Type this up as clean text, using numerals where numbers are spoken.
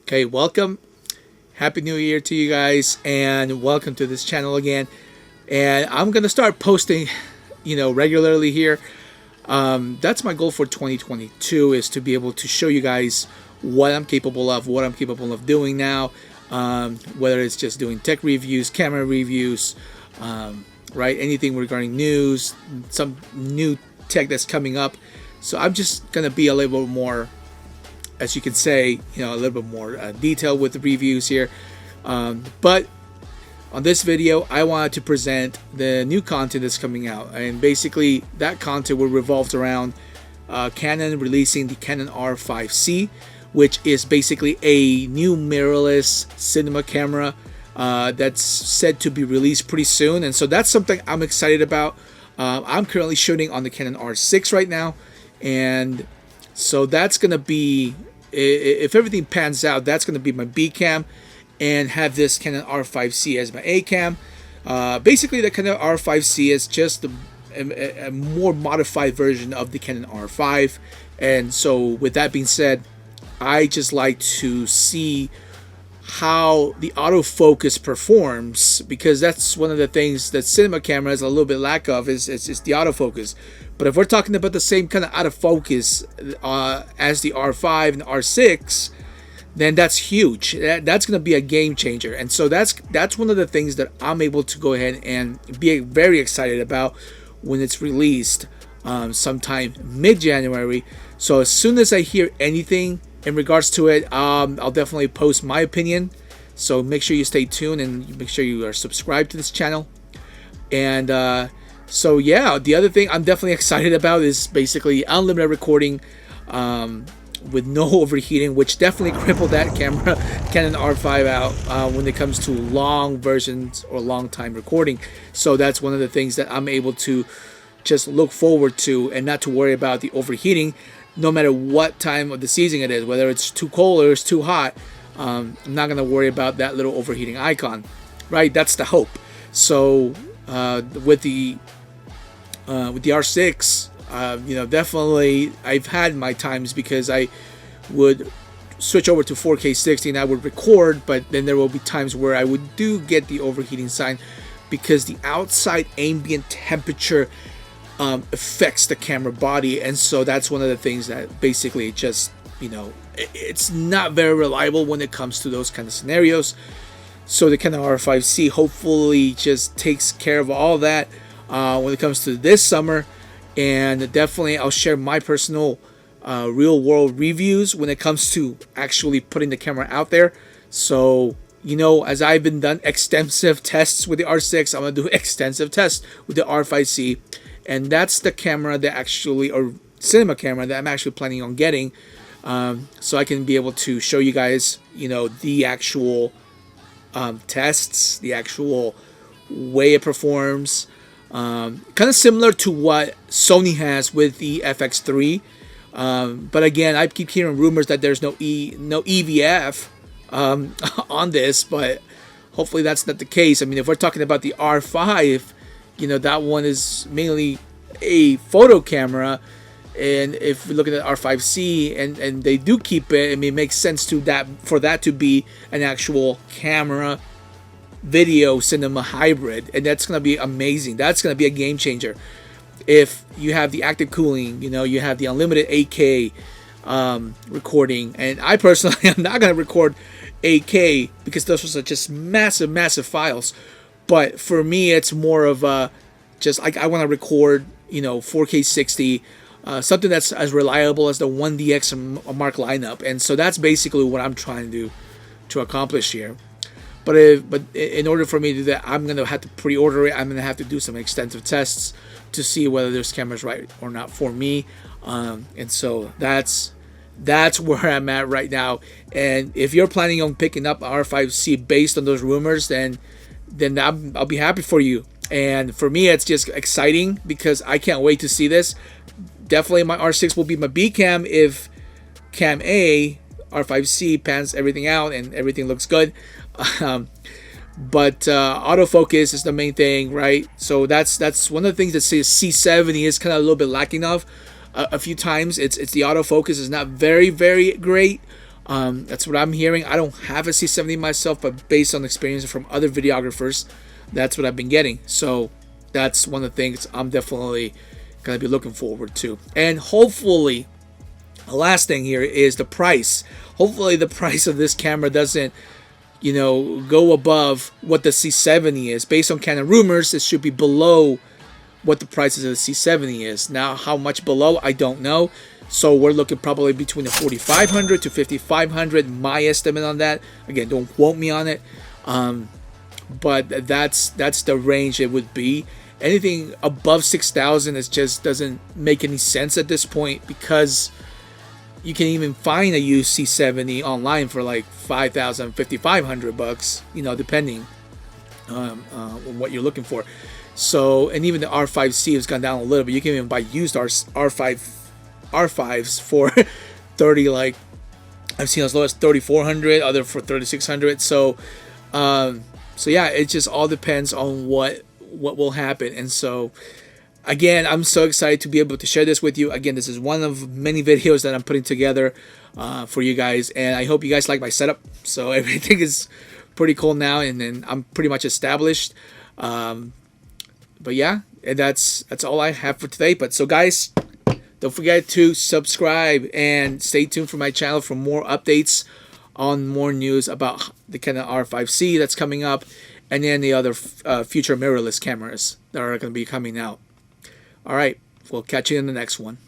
Okay, welcome. Happy New Year to you guys, and welcome to this channel again. And I'm gonna start posting, regularly here. That's my goal for 2022, is to be able to show you guys what I'm capable of doing now. Whether it's just doing tech reviews, camera reviews, right? Anything regarding news, some new tech that's coming up. So I'm just gonna be a little bit more, as you can say, a little bit more detailed with the reviews here. But on this video, I wanted to present the new content that's coming out, and basically that content will revolve around Canon releasing the Canon R5C, which is basically a new mirrorless cinema camera that's said to be released pretty soon, and so that's something I'm excited about. I'm currently shooting on the Canon R6 right now, and so that's gonna be, if everything pans out, that's gonna be my B cam, and have this Canon R5C as my A cam. Basically, the Canon R5C is just a more modified version of the Canon R5, and so with that being said, I just like to see how the autofocus performs, because that's one of the things that cinema camera has a little bit lack of, is the autofocus. But if we're talking about the same kind of autofocus as the R5 and R6, then that's huge. That's going to be a game changer. And so that's one of the things that I'm able to go ahead and be very excited about when it's released sometime mid-January. So as soon as I hear anything in regards to it, I'll definitely post my opinion. So make sure you stay tuned and make sure you are subscribed to this channel. And so yeah, the other thing I'm definitely excited about is basically unlimited recording with no overheating, which definitely crippled that camera, Canon R5, out when it comes to long versions or long time recording. So that's one of the things that I'm able to just look forward to, and not to worry about the overheating, no matter what time of the season it is, whether it's too cold or it's too hot. I'm not going to worry about that little overheating icon, right? That's the hope. So with the R6, definitely I've had my times, because I would switch over to 4K 60 and I would record, but then there will be times where I would get the overheating sign, because the outside ambient temperature affects the camera body. And so that's one of the things that basically just, it's not very reliable when it comes to those kind of scenarios. So the Canon R5C hopefully just takes care of all that when it comes to this summer. And definitely I'll share my personal real world reviews when it comes to actually putting the camera out there. So as I've been done extensive tests with the R6, I'm gonna do extensive tests with the R5C. And that's the camera that actually, or cinema camera, that I'm actually planning on getting, so I can be able to show you guys, the actual tests, the actual way it performs, kind of similar to what Sony has with the FX3. But again, I keep hearing rumors that there's no EVF on this, but hopefully that's not the case. I mean, if we're talking about the R5, that one is mainly a photo camera, and if we're looking at R5C and they do keep it, I mean, it makes sense for that to be an actual camera video cinema hybrid, and that's going to be amazing. That's going to be a game changer. If you have the active cooling, you have the unlimited 8K recording, and I personally am not going to record 8K because those are just massive files. But for me, it's more of just like, I want to record, 4K 60, something that's as reliable as the 1DX Mark lineup. And so that's basically what I'm trying to accomplish here. But in order for me to do that, I'm going to have to pre-order it. I'm going to have to do some extensive tests to see whether this camera's right or not for me. And so that's where I'm at right now. And if you're planning on picking up R5C based on those rumors, then I'll be happy for you. And for me, it's just exciting, because I can't wait to see this. Definitely my R6 will be my B cam if Cam A, R5C, pans everything out and everything looks good. But autofocus is the main thing, right? So that's one of the things that says C70 is kind of a little bit lacking of. A few times it's the autofocus is not very great. That's what I'm hearing. I don't have a C70 myself, but based on experience from other videographers, that's what I've been getting. So that's one of the things I'm definitely going to be looking forward to. And hopefully, the last thing here is the price. Hopefully the price of this camera doesn't, go above what the C70 is. Based on Canon rumors, it should be below what the prices of the C70 is. Now, how much below, I don't know. So we're looking probably between the 4,500 to 5,500. My estimate on that. Again, don't quote me on it. But that's the range it would be. Anything above 6,000 is just doesn't make any sense at this point, because you can even find a used C70 online for like 5,000, 5,500 bucks, depending on what you're looking for. So, and even the R5C has gone down a little bit. You can even buy used R5s for 30, like I've seen as low as 3,400, other for 3,600. So yeah, it just all depends on what will happen. And so again, I'm so excited to be able to share this with you. Again, this is one of many videos that I'm putting together for you guys, and I hope you guys like my setup. So everything is pretty cool now, and then I'm pretty much established. But yeah, and that's all I have for today. But so guys, don't forget to subscribe and stay tuned for my channel for more updates on more news about the Canon R5C that's coming up, and then the other future mirrorless cameras that are going to be coming out. All right, we'll catch you in the next one.